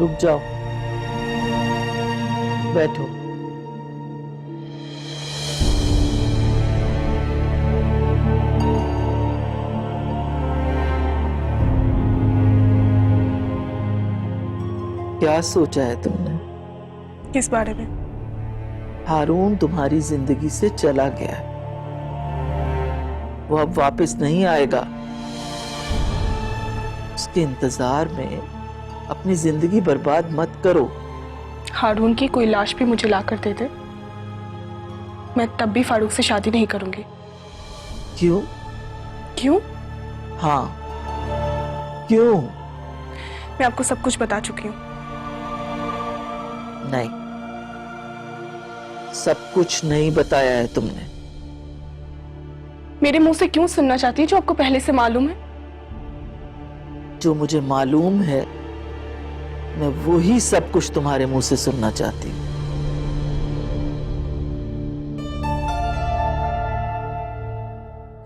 रुक जाओ, बैठो। क्या सोचा है तुमने? किस बारे में? हारून तुम्हारी जिंदगी से चला गया है, वो अब वापस नहीं आएगा। उसके इंतजार में अपनी जिंदगी बर्बाद मत करो। हारून की कोई लाश भी मुझे ला कर दे दे, मैं तब भी फारूक से शादी नहीं करूंगी। क्यों? क्यों? हाँ, क्यों? मैं आपको सब कुछ बता चुकी हूँ। नहीं, सब कुछ नहीं बताया है तुमने। मेरे मुंह से क्यों सुनना चाहती है जो आपको पहले से मालूम है? जो मुझे मालूम है, मैं वही सब कुछ तुम्हारे मुंह से सुनना चाहती हूँ।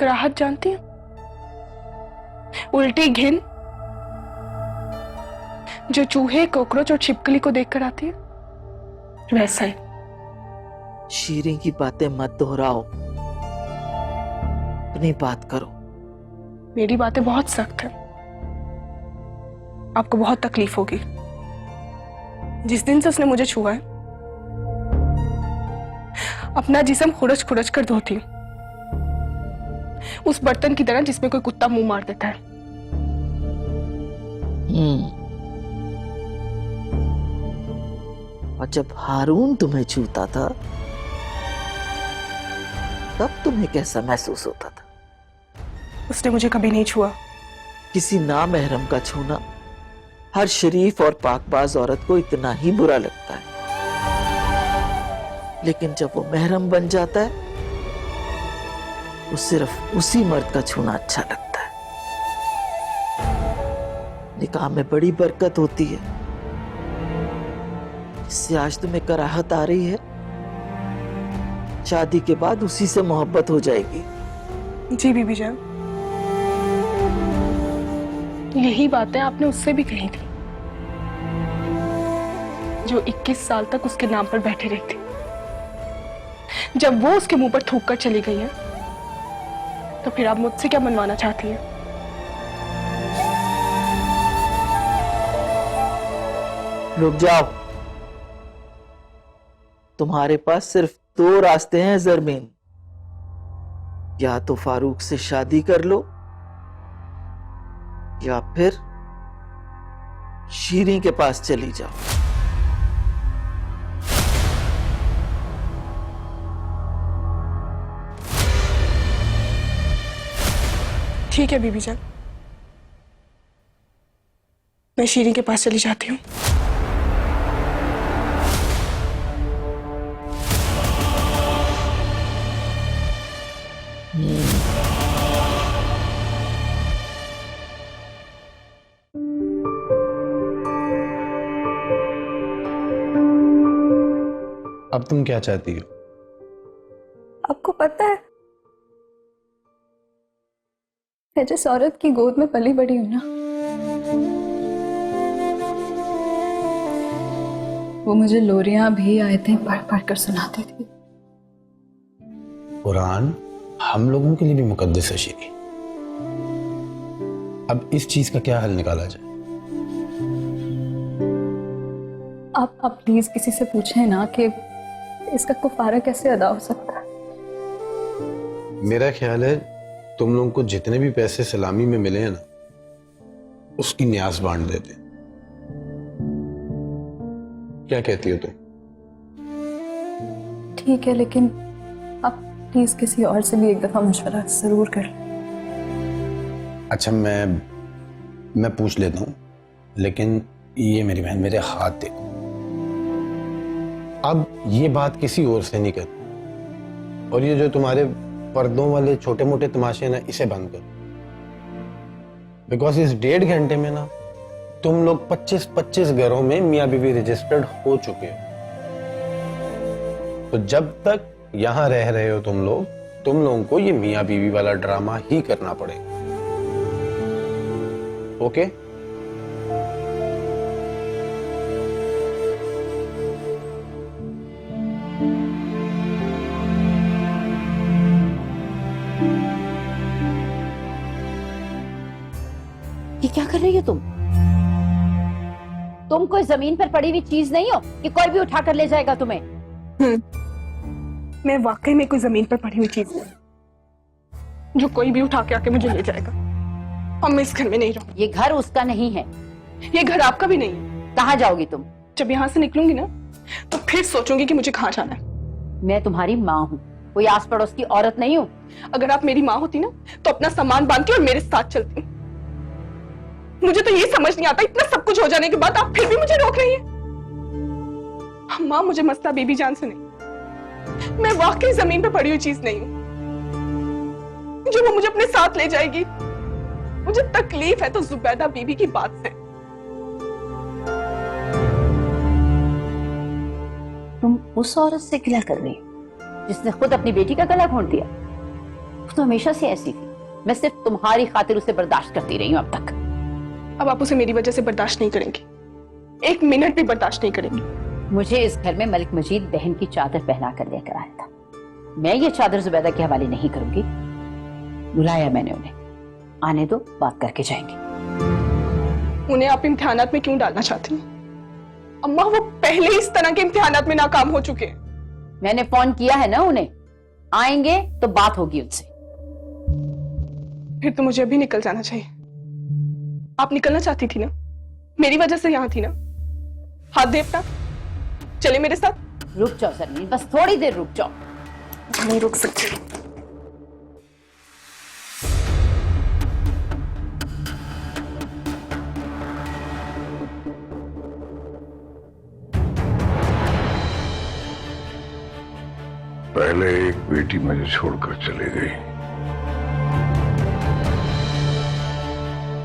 कराहत जानती हूँ, उल्टी घिन जो चूहे, कॉकरोच और छिपकली को देखकर आती है, वैसा ही। शीरी की बातें मत दोहराओ, अपनी बात करो। मेरी बातें बहुत सख्त है, आपको बहुत तकलीफ होगी। जिस दिन से उसने मुझे छुआ है, अपना जिस्म खुरच खुरच कर धोती हूं, उस बर्तन की तरह जिसमें कोई कुत्ता मुंह मार देता है। और जब हारून तुम्हें छूता था, तब तुम्हें कैसा महसूस होता था? उसने मुझे कभी नहीं छुआ। किसी नामहरम का छूना हर शरीफ और पाकबाज औरत को इतना ही बुरा लगता है, लेकिन जब वो महरम बन जाता है, वो सिर्फ उसी मर्द का छूना अच्छा लगता है। निकाह में बड़ी बरकत होती है, इससे आज तुम्हें कराहत आ रही है, शादी के बाद उसी से मोहब्बत हो जाएगी। जी बीबी जान, यही बातें आपने उससे भी कही थी, जो 21 साल तक उसके नाम पर बैठी रही थी। जब वो उसके मुंह पर थूक कर चली गई है, तो फिर आप मुझसे क्या मनवाना चाहती हैं? रुक जाओ, तुम्हारे पास सिर्फ 2 रास्ते हैं ज़रमीन। या तो फारूक से शादी कर लो, या फिर शीरी के पास चली जाओ। ठीक है बीबी जान, मैं शीरी के पास चली जाती हूँ। अब तुम क्या चाहती हो? आपको पता है, मैं जिस औरत की गोद में पली बड़ी हूं ना, वो मुझे लोरियां भी आयतें पढ़ पढ़ कर सुनाती थी। कुरान हम लोगों के लिए भी मुकद्दस है शीरी। अब इस चीज का क्या हल निकाला जाए? आप प्लीज किसी से पूछें ना कि इसका कुफारा कैसे अदा हो सकता है। मेरा ख्याल है तुम लोगों को जितने भी पैसे सलामी में मिले हैं ना, उसकी न्यास बांट देते। क्या कहती हो तुम? ठीक है, लेकिन आप प्लीज किसी और से भी एक दफा मशवरा जरूर कर लें। अच्छा, मैं पूछ लेता हूं, लेकिन ये मेरी बहन, मेरे हाथ देखो। अब ये बात किसी और से नहीं कर, और ये जो तुम्हारे पर्दों वाले छोटे मोटे तमाशे हैं ना, इसे बंद कर। बिकॉज इस 1.5 घंटे में ना तुम लोग 25-25 घरों में मियां बीवी रजिस्टर्ड हो चुके हो। तो जब तक यहां रह रहे हो तुम लोगों को ये मियां बीवी वाला ड्रामा ही करना पड़ेगा। ओके? ये क्या कर रही हो तुम कोई जमीन पर पड़ी हुई चीज नहीं हो कि कोई भी उठाकर ले जाएगा तुम्हें। मैं वाकई में कोई जमीन पर पड़ी हुई चीज हूं जो कोई भी उठा के आके मुझे ले जाएगा। और मैं इस घर में नहीं रहूंगी। ये घर उसका नहीं है। ये घर आपका भी नहीं है। कहाँ जाओगी तुम? जब यहाँ से निकलूंगी ना तो फिर सोचूंगी कि मुझे कहाँ जाना है। मैं तुम्हारी माँ हूँ, कोई आस पड़ोस की औरत नहीं हूँ। अगर आप मेरी माँ होती ना तो अपना सामान बांधती और मेरे साथ चलती। मुझे तो ये समझ नहीं आता, इतना सब कुछ हो जाने के बाद आप फिर भी मुझे रोक रही हैं। माँ, मुझे मस्ता बेबी जान से नहीं, मैं वाकई जमीन पे पड़ी हुई चीज नहीं हूं जो वो मुझे अपने साथ ले जाएगी। मुझे तकलीफ है तो जुबैदा बीबी की बात से। तुम उस औरत से गिला कर रही हो जिसने खुद अपनी बेटी का गला घोंट दिया। वो तो हमेशा से ऐसी थी, मैं सिर्फ तुम्हारी खातिर उसे बर्दाश्त करती रही हूं अब तक। अब आप उसे मेरी वजह से बर्दाश्त नहीं करेंगी, एक मिनट भी बर्दाश्त नहीं करेंगी। मुझे इस घर में मलिक मजीद बहन की चादर पहना कर लेकर आया था। मैं ये चादर जुबैदा के हवाले नहीं करूंगी। बुलाया मैंने उन्हें, आने दो, बात करके जाएंगे। उन्हें आप इम्तिहानात में क्यों डालना चाहती हैं? अम्मा, वो पहले इस तरह के इम्तिहानात में नाकाम हो चुके हैं। मैंने फोन किया है ना उन्हें, आएंगे तो बात होगी उनसे। फिर तो मुझे अभी निकल जाना चाहिए। आप निकलना चाहती थी ना, मेरी वजह से यहां थी ना। हाथ दे अपना, चले मेरे साथ। रुक जाओ सरनी, बस थोड़ी देर रुक जाओ। नहीं रुक सकती। पहले एक बेटी मुझे छोड़कर चली गई,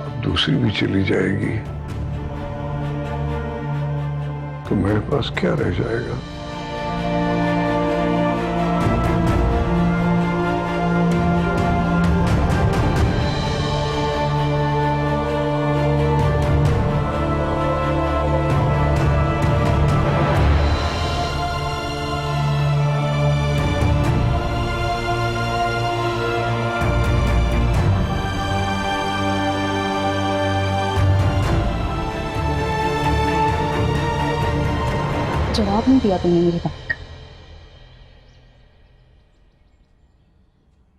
अब दूसरी भी चली जाएगी तो मेरे पास क्या रह जाएगा? जवाब नहीं दिया तुमने मेरी बात का।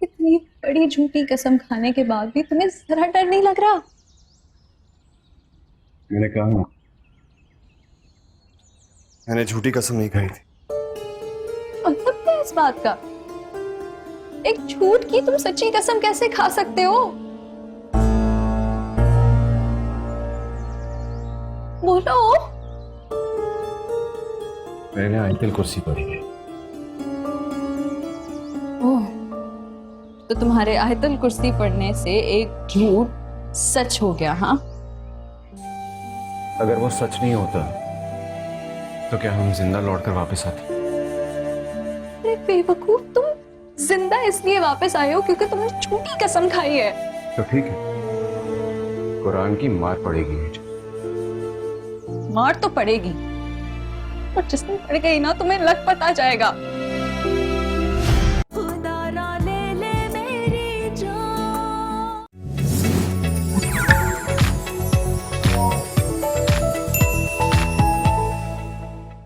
इतनी बड़ी झूठी कसम खाने के बाद भी तुम्हें जरा डर नहीं लग रहा? मैंने कहा ना, मैंने झूठी कसम नहीं खाई थी। मतलब क्या इस बात का? एक झूठ की तुम सच्ची कसम कैसे खा सकते हो? बोलो। मैंने आईपीएल कुर्सी पढ़ी है। ओह, तो तुम्हारे आयतल कुर्सी पढ़ने से एक झूठ सच हो गया, हाँ? अगर वो सच नहीं होता तो क्या हम जिंदा लौटकर वापस आते? अरे बेवकूफ, तुम जिंदा इसलिए वापस आए हो क्योंकि तुमने झूठी कसम खाई है। तो ठीक है, कुरान की मार पड़ेगी मुझे। मार तो पड़ेगी, और जिसमें पड़ गई ना तुम्हें लग पता जाएगा।